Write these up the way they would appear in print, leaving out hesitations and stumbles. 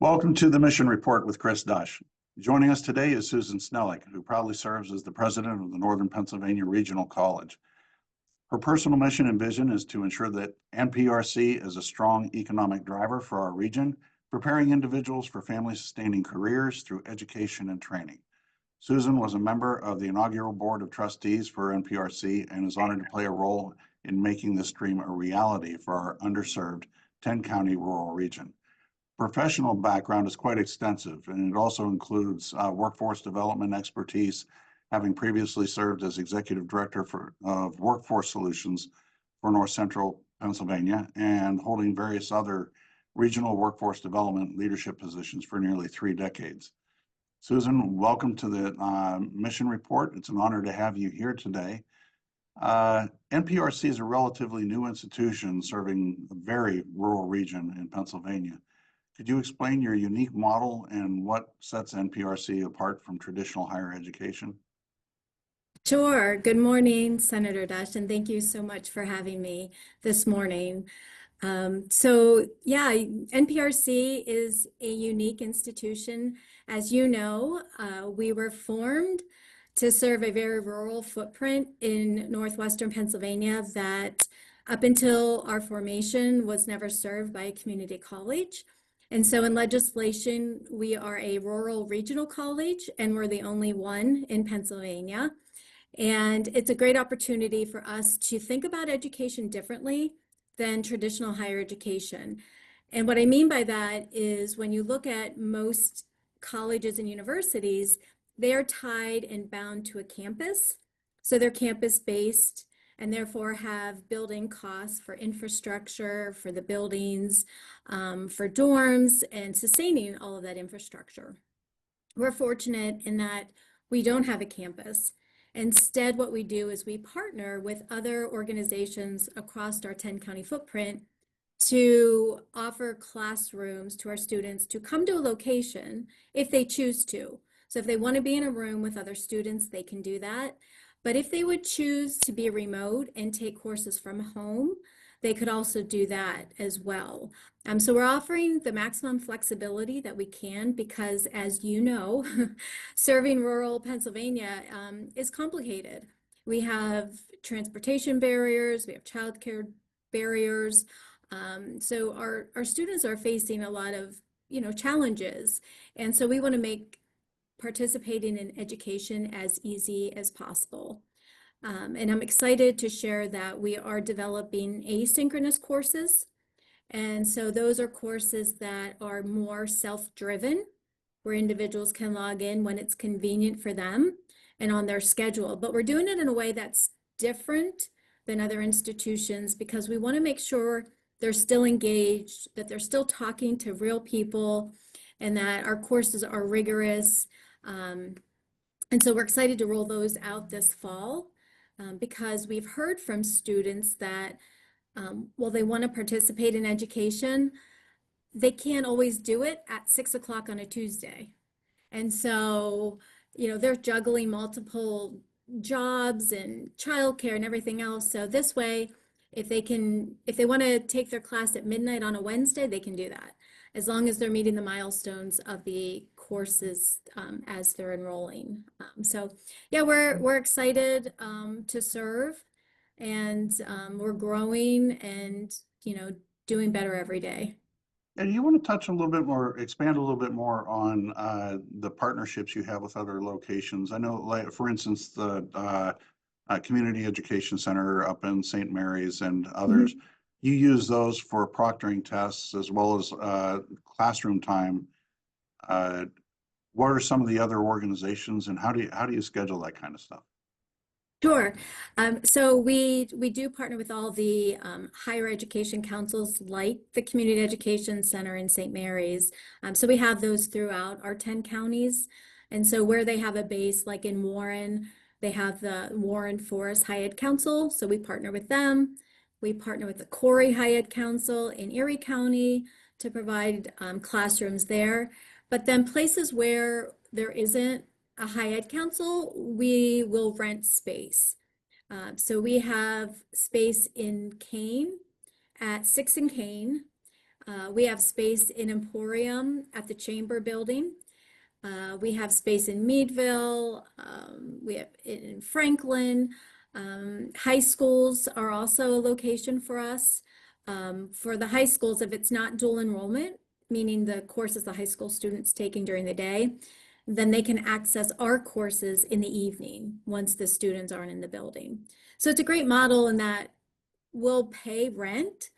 Welcome to the Mission Report with Chris Dush. Joining us today is Susan Snelick, who proudly serves as the president of the Northern Pennsylvania Regional College. Her personal mission and vision is to ensure that NPRC is a strong economic driver for our region, preparing individuals for family-sustaining careers through education and training. Susan was a member of the inaugural Board of Trustees for NPRC and is honored to play a role in making this dream a reality for our underserved 10-county rural region. Professional background is quite extensive, and it also includes workforce development expertise, having previously served as Executive Director of Workforce Solutions for North Central Pennsylvania and holding various other regional workforce development leadership positions for nearly 3 decades. Susan, welcome to the Mission Report. It's an honor to have you here today. NPRC is a relatively new institution serving a very rural region in Pennsylvania. Could you explain your unique model and what sets NPRC apart from traditional higher education? Sure. Good morning, Senator Dush, and thank you so much for having me this morning. NPRC is a unique institution. As you know, we were formed to serve a very rural footprint in northwestern Pennsylvania that up until our formation was never served by a community college. And so in legislation, we are a rural regional college, and we're the only one in Pennsylvania. And it's a great opportunity for us to think about education differently than traditional higher education. And what I mean by that is when you look at most colleges and universities, they are tied and bound to a campus. So they're campus-based and therefore have building costs for infrastructure, for the buildings, for dorms, and sustaining all of that infrastructure. We're fortunate in that we don't have a campus. Instead, what we do is we partner with other organizations across our 10-county footprint to offer classrooms to our students to come to a location if they choose to. So if they want to be in a room with other students, they can do that. But if they would choose to be remote and take courses from home, they could also do that as well. So we're offering the maximum flexibility that we can because, as you know, serving rural Pennsylvania is complicated. We have transportation barriers, we have childcare barriers. So our students are facing a lot of challenges. And so we want to make participating in education as easy as possible. And I'm excited to share that we are developing asynchronous courses. And so those are courses that are more self-driven, where individuals can log in when it's convenient for them and on their schedule. But we're doing it in a way that's different than other institutions because we want to make sure they're still engaged, that they're still talking to real people, and that our courses are rigorous. And so we're excited to roll those out this fall because we've heard from students that while they want to participate in education, they can't always do it at 6 o'clock on a Tuesday. And so, they're juggling multiple jobs and childcare and everything else. So this way, if they want to take their class at midnight on a Wednesday, they can do that, as long as they're meeting the milestones of the courses as they're enrolling. We're excited to serve, and we're growing and doing better every day. And you want to touch a little bit more, expand a little bit more on the partnerships you have with other locations. I know, like for instance, the Community Education Center up in St. Mary's and others. Mm-hmm. You use those for proctoring tests as well as classroom time. What are some of the other organizations, and how do you schedule that kind of stuff? Sure. So we do partner with all the higher education councils, like the Community Education Center in St. Mary's. So we have those throughout our 10 counties. And so where they have a base, like in Warren, they have the Warren Forest High Ed Council. So we partner with them. We partner with the Corey High Ed Council in Erie County to provide classrooms there. But then places where there isn't a high ed council, we will rent space. So we have space in Kane at 6 and Kane. We have space in Emporium at the Chamber Building. We have space in Meadville. We have in Franklin. High schools are also a location for us. For the high schools, if it's not dual enrollment, meaning the courses the high school students taking during the day, then they can access our courses in the evening once the students aren't in the building. So it's a great model in that we'll pay rent,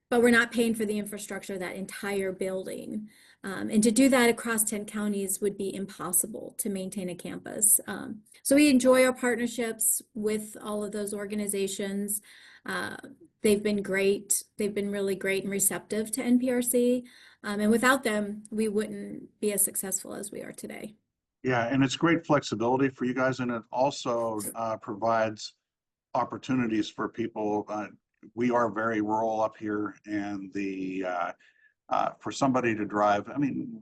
but we're not paying for the infrastructure of that entire building. And to do that across 10 counties would be impossible to maintain a campus. So we enjoy our partnerships with all of those organizations. They've been great. They've been really great and receptive to NPRC. And without them, we wouldn't be as successful as we are today. Yeah, and it's great flexibility for you guys, and it also provides opportunities for people. We are very rural up here, and for somebody to drive, I mean,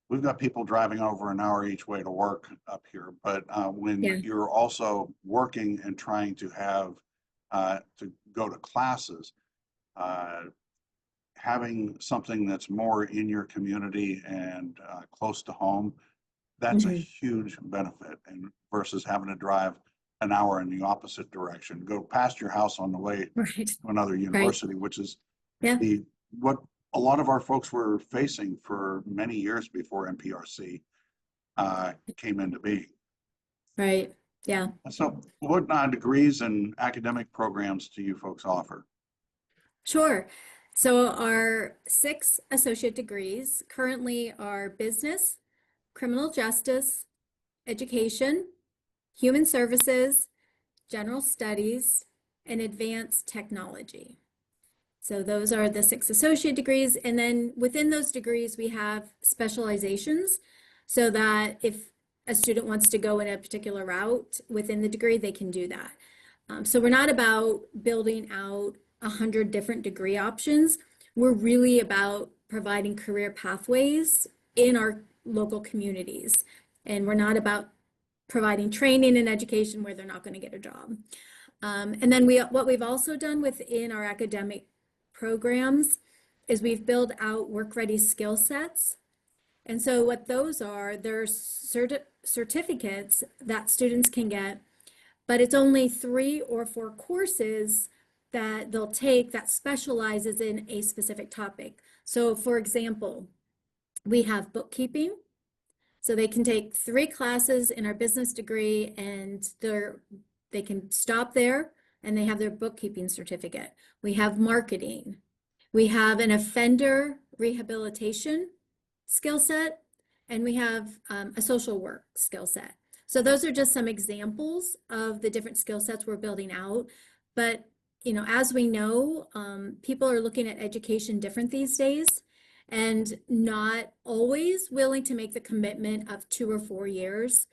we've got people driving over an hour each way to work up here, but when you're also working and trying to have to go to classes, having something that's more in your community and close to home, that's a huge benefit, and versus having to drive an hour in the opposite direction, go past your house on the way to another university, which is what a lot of our folks were facing for many years before NPRC came into being. Right. Yeah. So what degrees and academic programs do you folks offer? Sure. So our 6 associate degrees currently are business, criminal justice, education, human services, general studies, and advanced technology. So those are the 6 associate degrees. And then within those degrees, we have specializations so that if a student wants to go in a particular route within the degree, they can do that. So we're not about building out 100 different degree options. We're really about providing career pathways in our local communities. And we're not about providing training and education where they're not going to get a job. And then what we've also done within our academic programs is we've built out work-ready skill sets. And so what those are, they're certificates that students can get, but it's only 3 or 4 courses that they'll take that specializes in a specific topic. So for example, we have bookkeeping. So they can take 3 classes in our business degree and they can stop there and they have their bookkeeping certificate. We have marketing. We have an offender rehabilitation skill set, and we have a social work skill set. So those are just some examples of the different skill sets we're building out. But you know, as we know, people are looking at education different these days and not always willing to make the commitment of 2 or 4 years.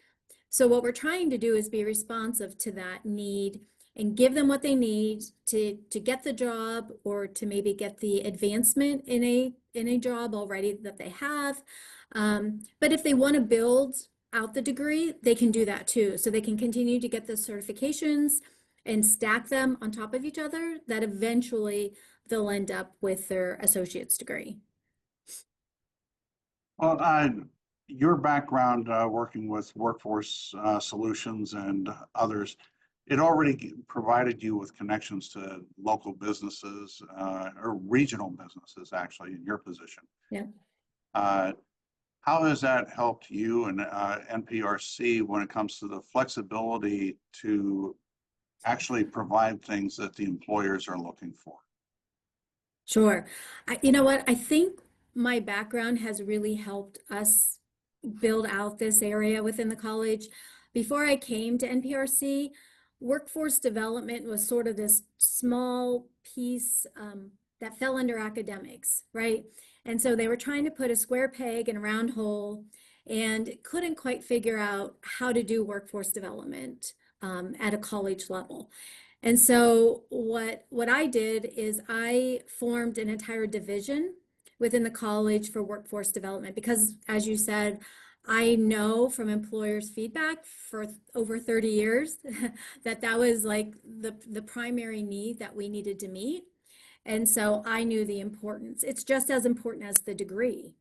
So what we're trying to do is be responsive to that need and give them what they need to get the job or to maybe get the advancement in a job already that they have. But if they want to build out the degree, they can do that too. So they can continue to get the certifications and stack them on top of each other, that eventually they'll end up with their associate's degree. Well, your background working with workforce solutions and others, it already provided you with connections to local businesses or regional businesses, actually, in your position. Yeah. How has that helped you and NPRC when it comes to the flexibility to actually provide things that the employers are looking for? Sure. You know what? I think my background has really helped us build out this area within the college. Before I came to NPRC, workforce development was sort of this small piece that fell under academics, right? And so they were trying to put a square peg in a round hole and couldn't quite figure out how to do workforce development at a college level. And so what I did is I formed an entire division within the college for workforce development because, as you said, I know from employers' feedback for over 30 years that was like the primary need that we needed to meet. And so I knew the importance. It's just as important as the degree.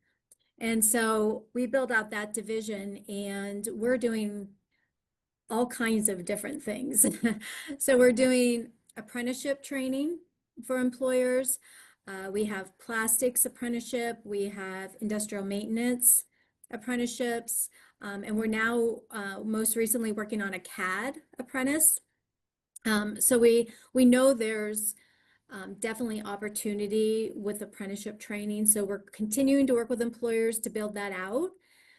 And so we built out that division, and we're doing all kinds of different things. So we're doing apprenticeship training for employers. We have plastics apprenticeship. We have industrial maintenance apprenticeships. And we're now most recently working on a CAD apprentice. So we know there's definitely opportunity with apprenticeship training. So we're continuing to work with employers to build that out,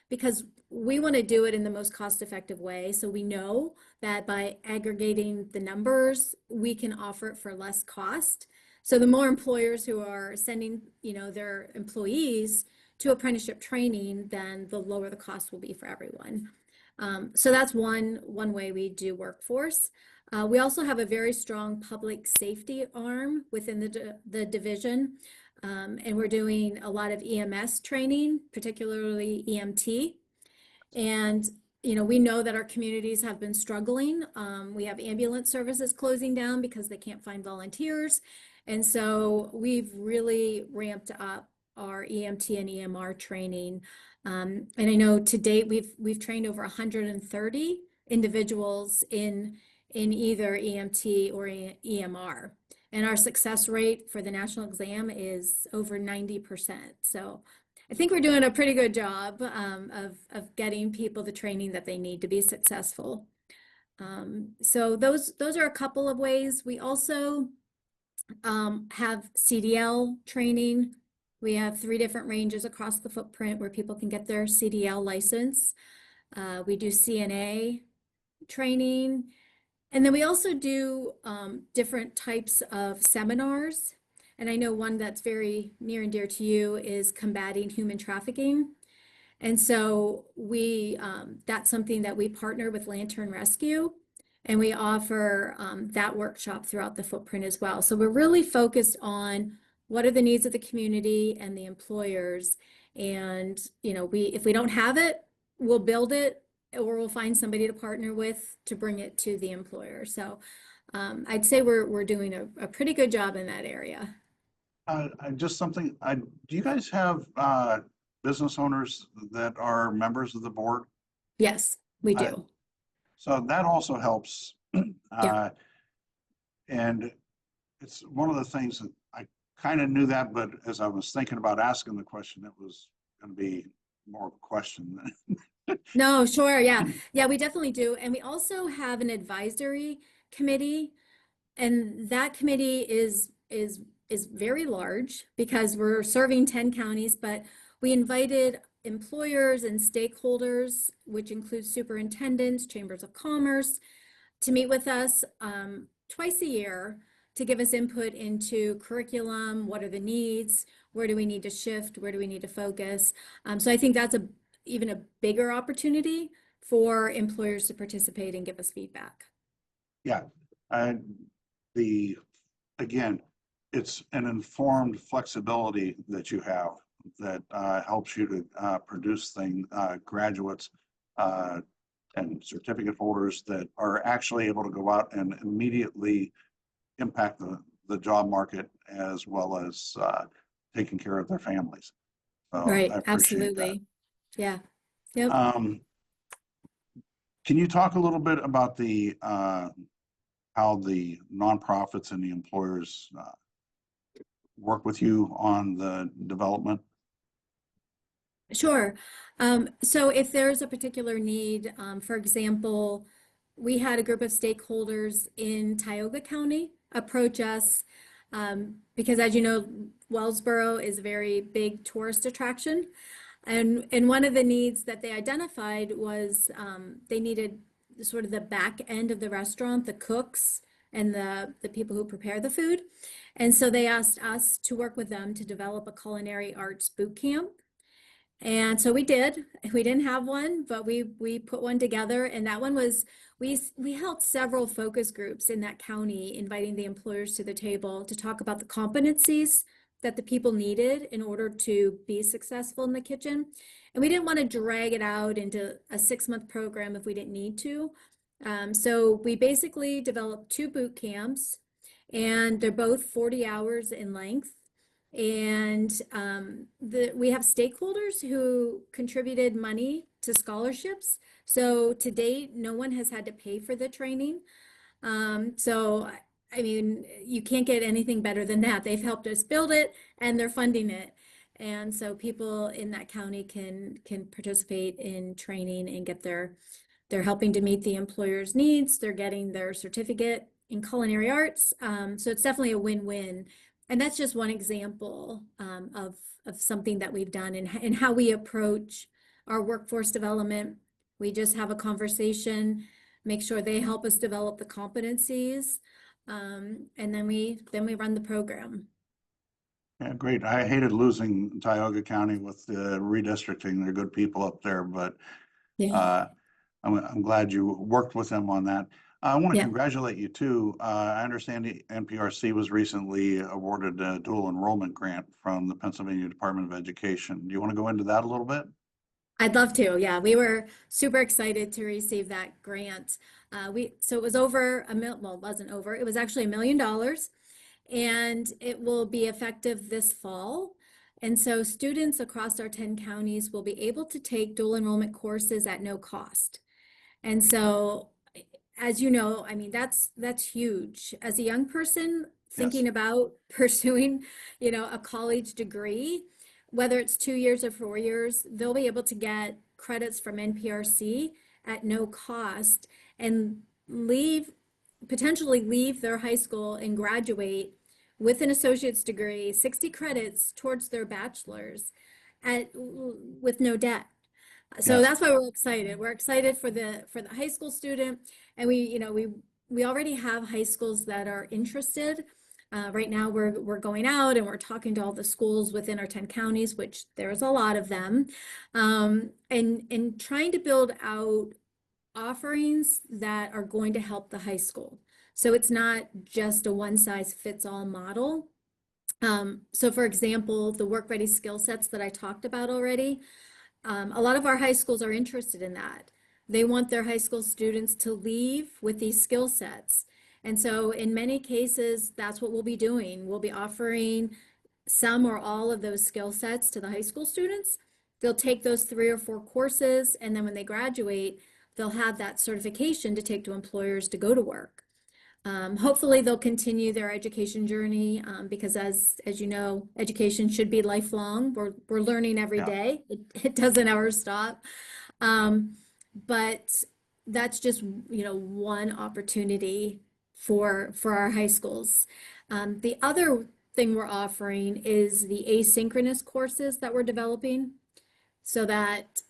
because we want to do it in the most cost-effective way. So we know that by aggregating the numbers, we can offer it for less cost. So the more employers who are sending, their employees to apprenticeship training, then the lower the cost will be for everyone. So that's one way we do workforce. We also have a very strong public safety arm within the division, and we're doing a lot of EMS training, particularly EMT. And we know that our communities have been struggling. We have ambulance services closing down because they can't find volunteers, and so we've really ramped up our EMT and EMR training. And I know to date we've trained over 130 individuals in either EMT or EMR. And our success rate for the national exam is over 90%. So I think we're doing a pretty good job of getting people the training that they need to be successful. So those are a couple of ways. We also have CDL training. We have 3 different ranges across the footprint where people can get their CDL license. We do CNA training. And then we also do different types of seminars. And I know one that's very near and dear to you is combating human trafficking. And so that's something that we partner with Lantern Rescue, and we offer that workshop throughout the footprint as well. So we're really focused on what are the needs of the community and the employers. And if we don't have it, we'll build it, or we'll find somebody to partner with to bring it to the employer. So I'd say we're doing a pretty good job in that area. Do you guys have business owners that are members of the board? Yes, we do. So that also helps. Yeah. And it's one of the things that I kind of knew that, but as I was thinking about asking the question, it was going to be more of a question. No, sure. Yeah. Yeah, we definitely do. And we also have an advisory committee, and that committee is very large because we're serving 10 counties, but we invited employers and stakeholders, which includes superintendents, chambers of commerce, to meet with us twice a year to give us input into curriculum. What are the needs? Where do we need to shift? Where do we need to focus? So I think that's even a bigger opportunity for employers to participate and give us feedback. Yeah. Again, it's an informed flexibility that you have that helps you to produce graduates and certificate holders that are actually able to go out and immediately impact the job market, as well as taking care of their families. So right. I appreciate Absolutely. that. Yeah. Yep. Can you talk a little bit about how the nonprofits and the employers work with you on the development? Sure. So if there's a particular need, for example, we had a group of stakeholders in Tioga County approach us because, as you know, Wellsboro is a very big tourist attraction. And one of the needs that they identified was they needed sort of the back end of the restaurant, the cooks and the people who prepare the food. And so they asked us to work with them to develop a culinary arts boot camp. And so we did. We didn't have one, but we put one together, and that one was, we held several focus groups in that county, inviting the employers to the table to talk about the competencies that the people needed in order to be successful in the kitchen. And we didn't want to drag it out into a 6-month program if we didn't need to. So we basically developed 2 boot camps, and they're both 40 hours in length. And we have stakeholders who contributed money to scholarships. So to date, no one has had to pay for the training. So, I mean, you can't get anything better than that. They've helped us build it and they're funding it. And so people in that county can participate in training and get they're helping to meet the employer's needs. They're getting their certificate in culinary arts. So it's definitely a win-win. And that's just one example of something that we've done and how we approach our workforce development. We just have a conversation, make sure they help us develop the competencies, and then we run the program. Yeah, great. I hated losing Tioga County with the redistricting. They're good people up there, but Yeah. I'm glad you worked with them on that. I want to Yeah. congratulate you too. I understand the NPRC was recently awarded a dual enrollment grant from the Pennsylvania Department of Education. Do you want to go into that a little bit? I'd love to. Yeah, we were super excited to receive that grant. So it was over well, it wasn't over. It was actually $1 million, and it will be effective this fall. And so students across our 10 counties will be able to take dual enrollment courses at no cost. And so, as you know, I mean, that's huge. As a young person thinking about pursuing, a college degree, whether it's 2 years or 4 years, they'll be able to get credits from NPRC at no cost and potentially leave their high school and graduate with an associate's degree, 60 credits towards their bachelor's with no debt. So that's why we're excited. We're excited for the high school student, and we already have high schools that are interested. Right now we're going out and we're talking to all the schools within our 10 counties, which there's a lot of them, and trying to build out offerings that are going to help the high school. So it's not just a one-size-fits-all model. So for example, the work-ready skill sets that I talked about already, a lot of our high schools are interested in that. They want their high school students to leave with these skill sets. And so in many cases, that's what we'll be doing. We'll be offering some or all of those skill sets to the high school students. They'll take those 3 or 4 courses, and then when they graduate, they'll have that certification to take to employers to go to work. Hopefully they'll continue their education journey, because as you know, education should be lifelong. We're learning every day. It doesn't ever stop. But that's just, one opportunity for our high schools. The other thing we're offering is the asynchronous courses that we're developing, so that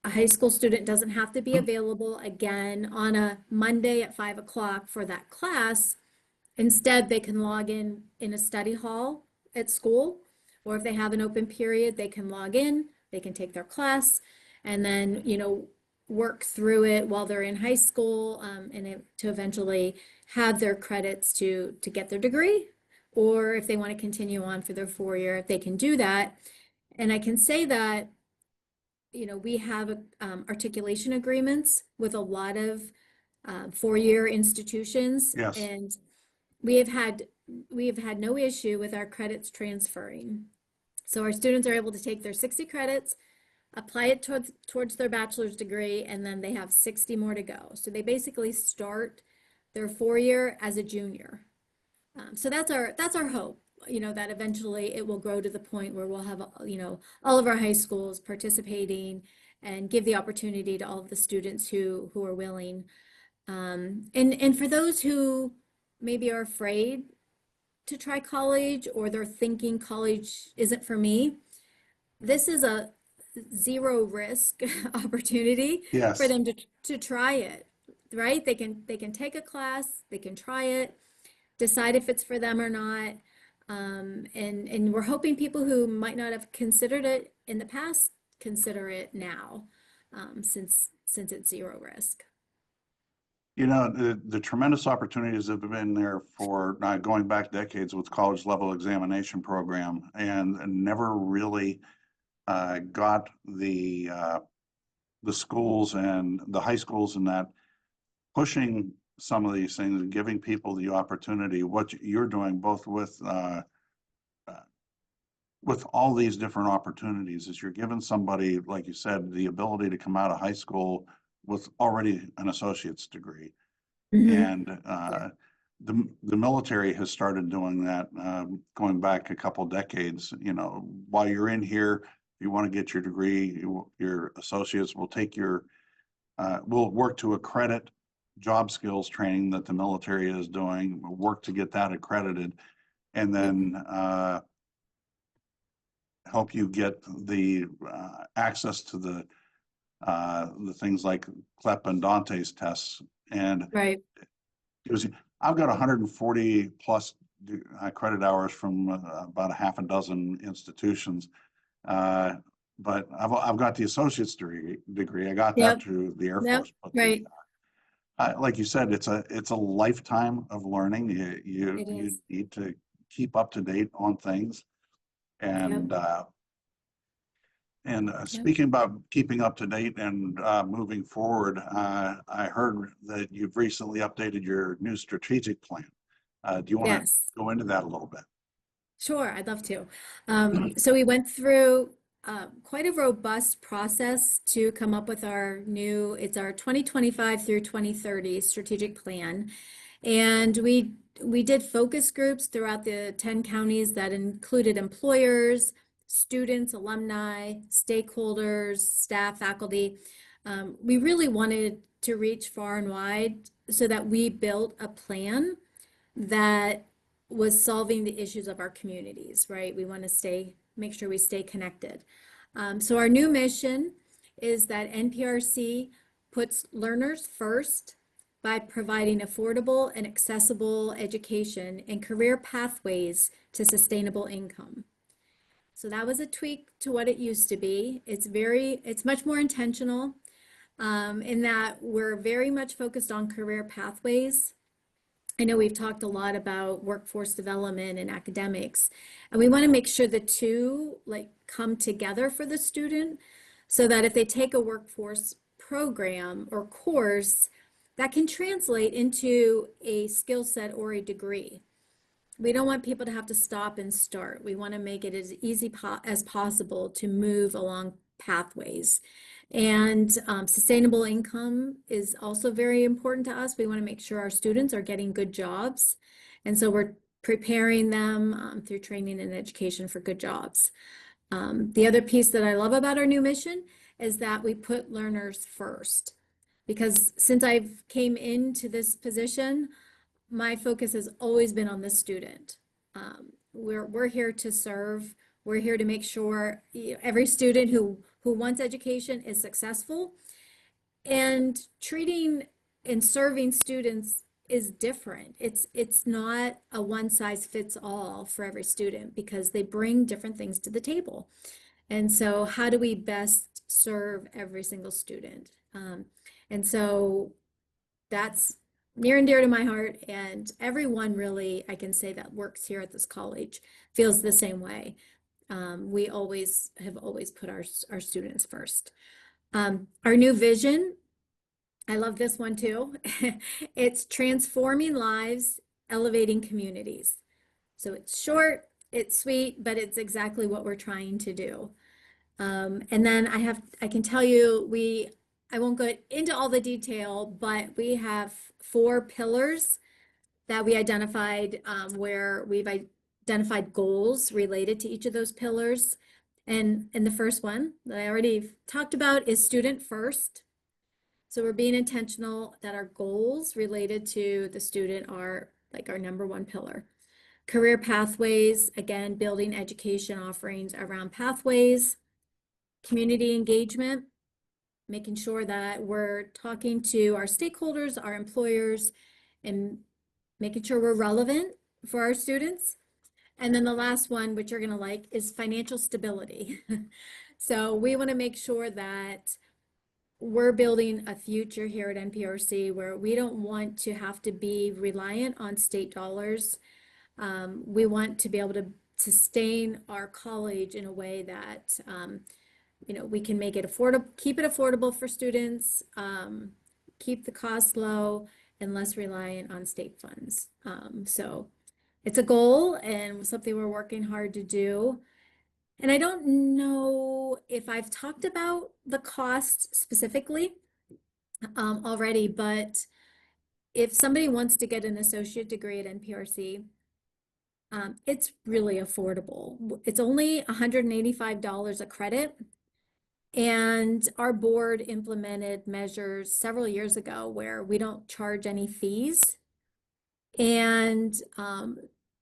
a high school student doesn't have to be available again on a Monday at 5 o'clock for that class. Instead, they can log in a study hall at school, or if they have an open period, they can log in, they can take their class, and then, work through it while they're in high school, and to eventually have their credits to get their degree, or if they want to continue on for their 4-year, they can do that. And I can say that we have articulation agreements with a lot of 4-year institutions, and we have had no issue with our credits transferring. So our students are able to take their 60 credits, apply it towards their bachelor's degree, and then they have 60 more to go. So they basically start their 4-year as a junior. So that's our hope. That eventually it will grow to the point where we'll have, all of our high schools participating and give the opportunity to all of the students who are willing. And for those who maybe are afraid to try college, or they're thinking college isn't for me, this is a zero risk opportunity for them to try it, right? They can take a class, they can try it, decide if it's for them or not. And we're hoping people who might not have considered it in the past consider it now, since it's zero risk. The tremendous opportunities have been there for going back decades with college level examination program, and never really got the schools and the high schools and that pushing some of these things and giving people the opportunity, what you're doing both with all these different opportunities is you're giving somebody, like you said, the ability to come out of high school with already an associate's degree. And the military has started doing that, going back a couple decades. You know, while you're in here, if you want to get your degree, your associates will take your, will work to accredit job skills training that the military is doing, we'll work to get that accredited, and then help you get the access to the things like CLEP and Dante's tests. And Right. it was, I've got 140 plus credit hours from about a half a dozen institutions, but I've got the associate's degree. I got that through the Air Force. But Right. like you said, it's a lifetime of learning. You need to keep up to date on things. And speaking about keeping up to date and moving forward, I heard that you've recently updated your new strategic plan. Do you want to go into that a little bit? Sure, I'd love to. So we went through quite a robust process to come up with it's our 2025 through 2030 strategic plan. And we did focus groups throughout the 10 counties that included employers, students, alumni, stakeholders, staff, faculty. We really wanted to reach far and wide so that we built a plan that was solving the issues of our communities, right? We want to make sure we stay connected. So our new mission is that NPRC puts learners first by providing affordable and accessible education and career pathways to sustainable income. So that was a tweak to what it used to be. It's much more intentional in that we're very much focused on career pathways. I know we've talked a lot about workforce development and academics, and we want to make sure the two come together for the student so that if they take a workforce program or course, that can translate into a skill set or a degree. We don't want people to have to stop and start. We want to make it as easy as possible to move along pathways. And sustainable income is also very important to us. We want to make sure our students are getting good jobs. And so we're preparing them through training and education for good jobs. The other piece that I love about our new mission is that we put learners first. Because since I've came into this position, my focus has always been on the student. We're here to serve. We're here to make sure every student who wants education is successful. And treating and serving students is different. It's not a one size fits all for every student because they bring different things to the table. And so how do we best serve every single student? And so that's near and dear to my heart, and everyone really, I can say, that works here at this college feels the same way. We have always put our students first. Our new vision, I love this one too. It's transforming lives, elevating communities. So it's short, it's sweet, but it's exactly what we're trying to do. And then I can tell you, I won't go into all the detail, but we have 4 pillars that we identified where we've identified goals related to each of those pillars. And the first one that I already talked about is student first. So we're being intentional that our goals related to the student are like our #1 pillar. Career pathways, again, building education offerings around pathways. Community engagement, making sure that we're talking to our stakeholders, our employers, and making sure we're relevant for our students. And then the last one, which you're going to like, is financial stability. So we want to make sure that we're building a future here at NPRC where we don't want to have to be reliant on state dollars. We want to be able to sustain our college in a way that we can make it affordable, keep it affordable for students, keep the costs low, and less reliant on state funds. So it's a goal and something we're working hard to do. And I don't know if I've talked about the cost specifically already, but if somebody wants to get an associate degree at NPRC, it's really affordable. It's only $185 a credit. And our board implemented measures several years ago where we don't charge any fees. And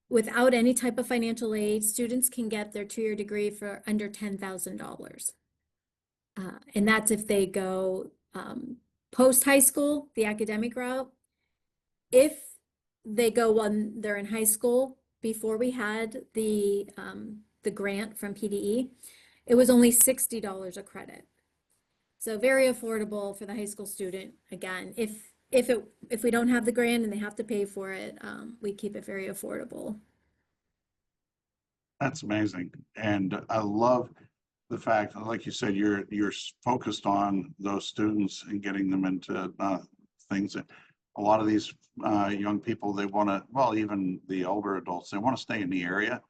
without any type of financial aid, students can get their 2-year degree for under $10,000. And that's if they go post-high school, the academic route. If they go when they're in high school, before we had the grant from PDE, it was only $60 a credit. So very affordable for the high school student. Again, if we don't have the grant and they have to pay for it, we keep it very affordable. That's amazing. And I love the fact, like you said, you're focused on those students and getting them into things that a lot of these young people, they want to, well, even the older adults, they want to stay in the area,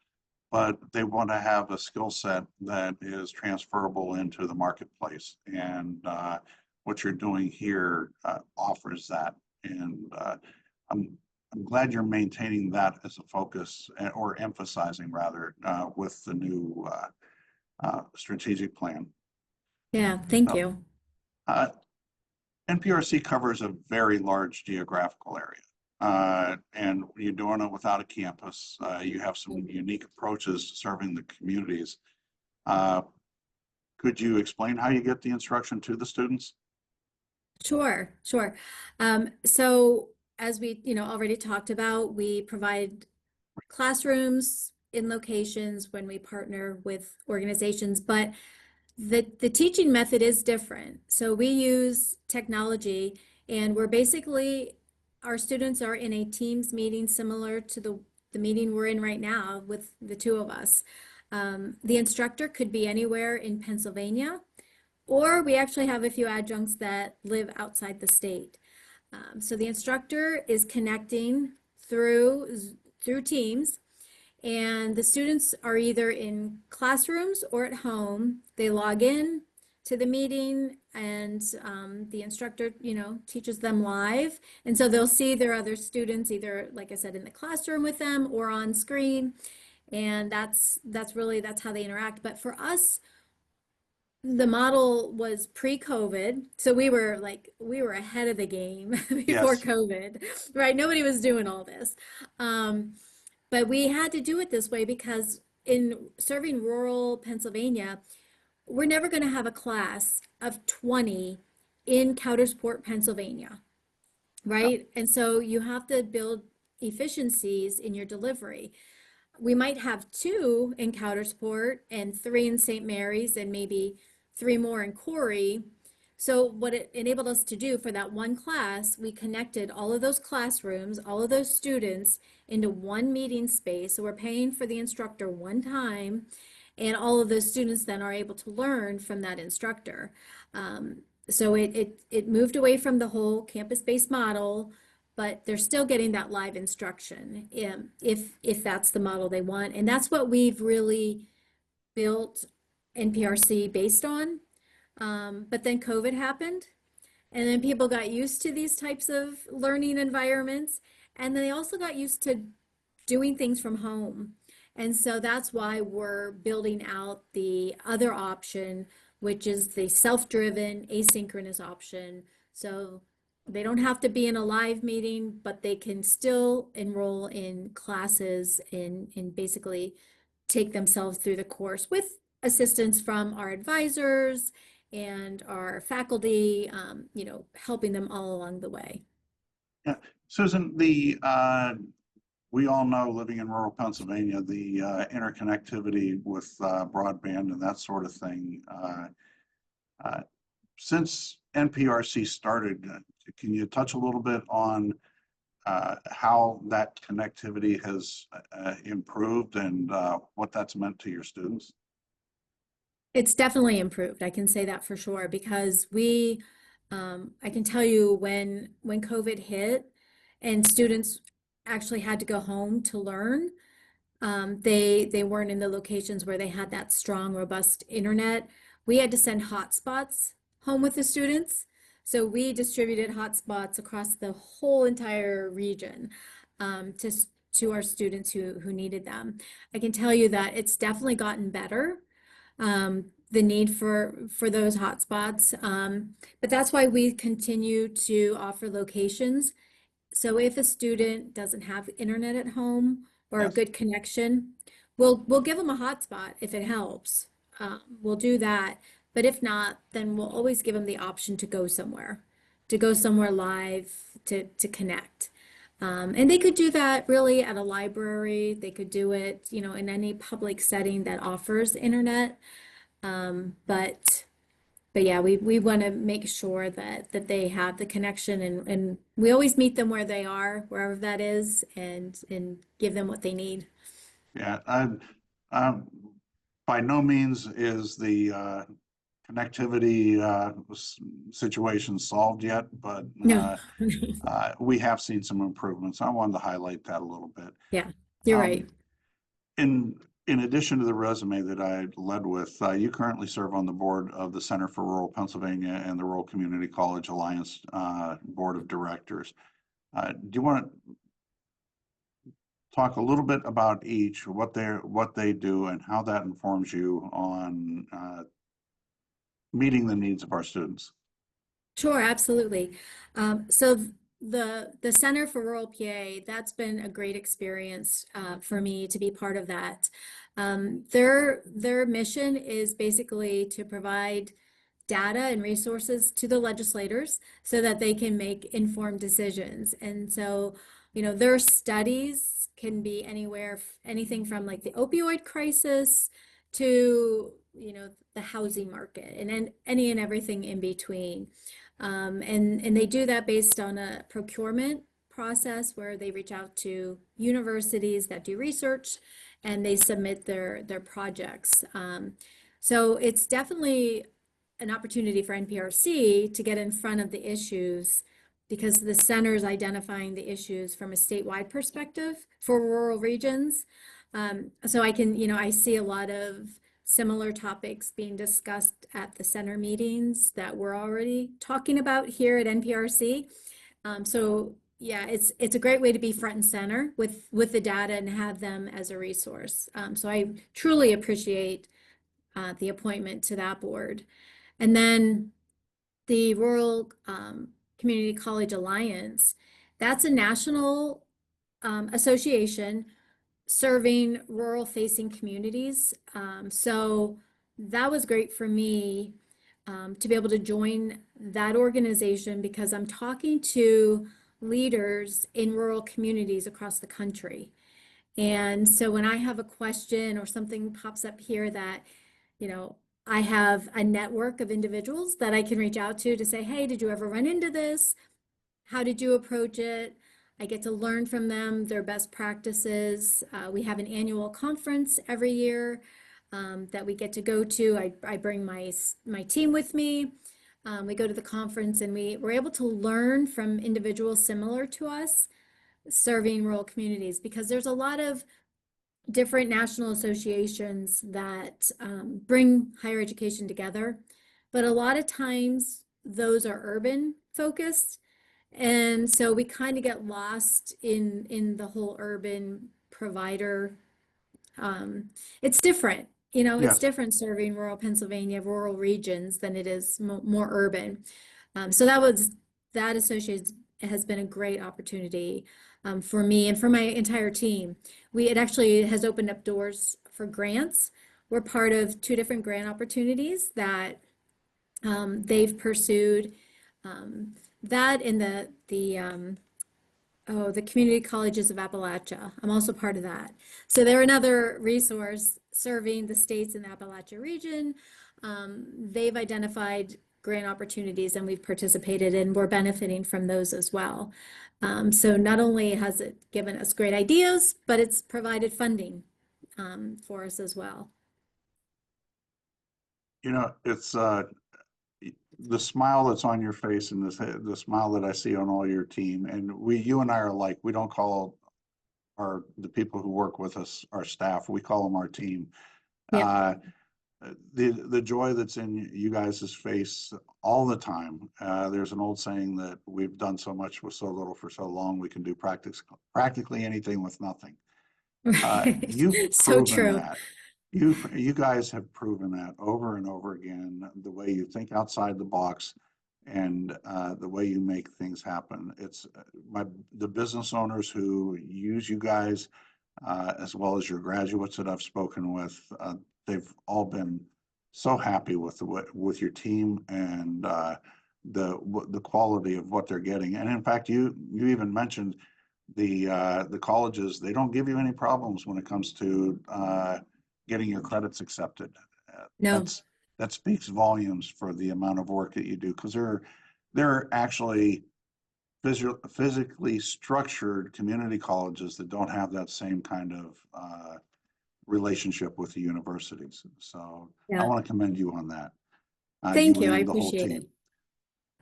but they want to have a skill set that is transferable into the marketplace. And what you're doing here offers that. And I'm glad you're maintaining that as a focus, or emphasizing rather, with the new strategic plan. Yeah, thank you. NPRC covers a very large geographical area, and you're doing it without a campus. You have some unique approaches to serving the communities. Could you explain how you get the instruction to the students? Sure. So as we already talked about, we provide classrooms in locations when we partner with organizations, but the teaching method is different. So we use technology, and we're basically, our students are in a Teams meeting similar to the meeting we're in right now with the two of us. The instructor could be anywhere in Pennsylvania, or we actually have a few adjuncts that live outside the state. So the instructor is connecting through Teams, and the students are either in classrooms or at home. They log in to the meeting, and the instructor, teaches them live. And so they'll see their other students either, like I said, in the classroom with them or on screen. And that's how they interact. But for us, the model was pre-COVID. So we were ahead of the game before Yes. COVID, right? Nobody was doing all this. But we had to do it this way because in serving rural Pennsylvania, we're never going to have a class of 20 in Coudersport, Pennsylvania, right? And so you have to build efficiencies in your delivery. We might have 2 in Coudersport and 3 in St. Mary's and maybe 3 more in Corey. So what it enabled us to do for that one class, we connected all of those classrooms, all of those students into one meeting space. So we're paying for the instructor one time, and all of those students then are able to learn from that instructor. So it moved away from the whole campus-based model, but they're still getting that live instruction if that's the model they want. And that's what we've really built NPRC based on. But then COVID happened, and then people got used to these types of learning environments, and then they also got used to doing things from home. And so that's why we're building out the other option, which is the self-driven asynchronous option. So they don't have to be in a live meeting, but they can still enroll in classes and basically take themselves through the course with assistance from our advisors and our faculty, helping them all along the way. Yeah, Susan, we all know, living in rural Pennsylvania, the interconnectivity with broadband and that sort of thing. Since NPRC started, can you touch a little bit on how that connectivity has improved and what that's meant to your students? It's definitely improved. I can say that for sure, because we I can tell you when COVID hit and students actually had to go home to learn, they weren't in the locations where they had that strong, robust internet. We had to send hotspots home with the students. So we distributed hotspots across the whole entire region to our students who needed them. I can tell you that it's definitely gotten better, the need for those hotspots. But that's why we continue to offer locations. So if a student doesn't have internet at home or a Yes. good connection, we'll give them a hotspot if it helps. We'll do that. But if not, then we'll always give them the option to go somewhere live to connect. And they could do that really at a library. They could do it, in any public setting that offers internet. But yeah, we want to make sure that they have the connection, and we always meet them where they are, wherever that is, and give them what they need. Yeah, by no means is the connectivity situation solved yet, but No. we have seen some improvements. I wanted to highlight that a little bit. Yeah, you're Um, right. In addition to the resume that I led with, you currently serve on the board of the Center for Rural Pennsylvania and the Rural Community College Alliance Board of Directors. Do you want to talk a little bit about each, what they do, and how that informs you on meeting the needs of our students? Sure, absolutely. So the Center for Rural PA, that's been a great experience for me to be part of that. Their mission is basically to provide data and resources to the legislators so that they can make informed decisions. And so, their studies can be anything from like the opioid crisis to, the housing market and any and everything in between. And they do that based on a procurement process where they reach out to universities that do research and they submit their projects. So it's definitely an opportunity for NPRC to get in front of the issues because the center is identifying the issues from a statewide perspective for rural regions. So I see a lot of similar topics being discussed at the center meetings that we're already talking about here at NPRC. So yeah, it's a great way to be front and center with the data and have them as a resource. So I truly appreciate the appointment to that board. And then the Rural Community College Alliance, that's a national association serving rural facing communities. So that was great for me to be able to join that organization because I'm talking to leaders in rural communities across the country. And so when I have a question or something pops up here that, I have a network of individuals that I can reach out to say, hey, did you ever run into this? How did you approach it? I get to learn from them, their best practices. We have an annual conference every year that we get to go to. I bring my team with me. We go to the conference and we're able to learn from individuals similar to us serving rural communities because there's a lot of different national associations that bring higher education together, but a lot of times those are urban focused. And so we kind of get lost in the whole urban provider. It's different, it's Yes. different serving rural Pennsylvania, rural regions than it is more urban. So that association has been a great opportunity for me and for my entire team. It actually has opened up doors for grants. We're part of 2 different grant opportunities that they've pursued. That in the community colleges of Appalachia. I'm also part of that. So they're another resource serving the states in the Appalachia region. They've identified grant opportunities and we've participated and we're benefiting from those as well. So not only has it given us great ideas, but it's provided funding for us as well. It's the smile that's on your face and the smile that I see on all your team, and you and I are alike. We don't call the people who work with us our staff. We call them our team. Yeah. The joy that's in you guys' face all the time. There's an old saying that we've done so much with so little for so long, we can do practically anything with nothing. You've So proven true. that. You guys have proven that over and over again, the way you think outside the box and the way you make things happen. It's the business owners who use you guys, as well as your graduates that I've spoken with, they've all been so happy with your team and the quality of what they're getting. And in fact, you even mentioned the colleges. They don't give you any problems when it comes to getting your credits accepted. No. That speaks volumes for the amount of work that you do, because they're actually physically structured community colleges that don't have that same kind of relationship with the universities. So Yeah. I want to commend you on that. Thank you. and I the whole appreciate team.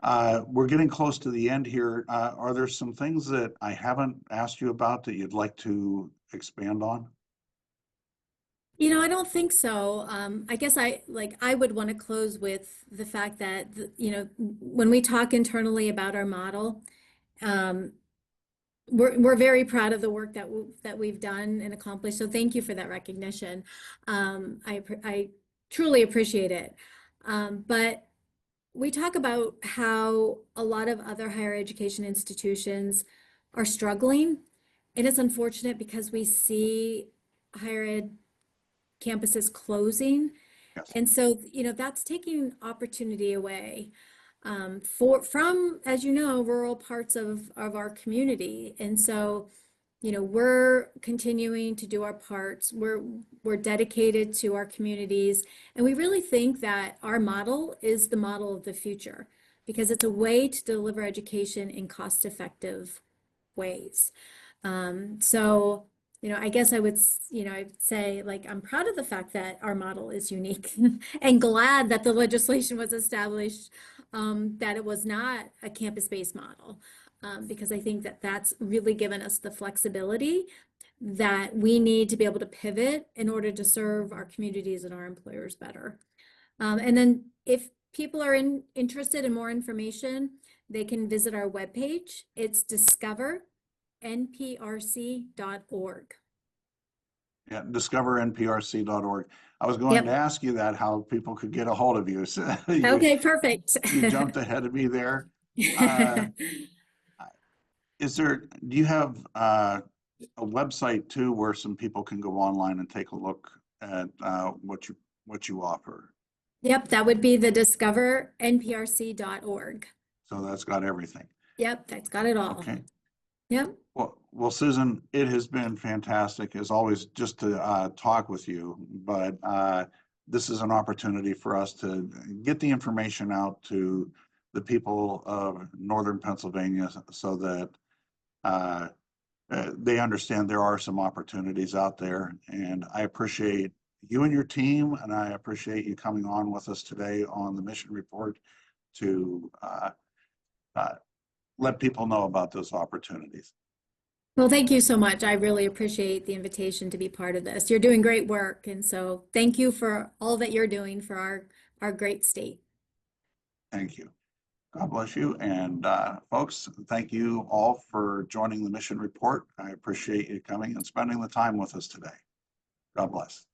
it. We're getting close to the end here. Are there some things that I haven't asked you about that you'd like to expand on? I don't think so. I guess I would want to close with the fact that, when we talk internally about our model, we're very proud of the work that we've done and accomplished. So thank you for that recognition. I truly appreciate it. But we talk about how a lot of other higher education institutions are struggling, and it's unfortunate because we see higher ed campuses closing. Yes. And so, that's taking opportunity away from, as you know, rural parts of our community. And so, we're continuing to do our parts. We're dedicated to our communities. And we really think that our model is the model of the future, because it's a way to deliver education in cost-effective ways. So, I guess I would, I'd say, I'm proud of the fact that our model is unique and glad that the legislation was established, that it was not a campus-based model, because I think that that's really given us the flexibility that we need to be able to pivot in order to serve our communities and our employers better. And then if people are interested in more information, they can visit our webpage. It's discovernprc.org. Yeah, discovernprc.org. I was going to ask you that, how people could get a hold of you. So Okay, perfect. You jumped ahead of me there. Do you have a website too where some people can go online and take a look at what you offer? Yep, that would be the discovernprc.org. So that's got everything. Yep, that's got it all. Okay. Yep. Well, Susan, it has been fantastic as always just to talk with you, but this is an opportunity for us to get the information out to the people of Northern Pennsylvania so that they understand there are some opportunities out there. And I appreciate you and your team, and I appreciate you coming on with us today on the mission report to let people know about those opportunities. Well, thank you so much. I really appreciate the invitation to be part of this. You're doing great work. And so thank you for all that you're doing for our great state. Thank you. God bless you. And folks, thank you all for joining the mission report. I appreciate you coming and spending the time with us today. God bless.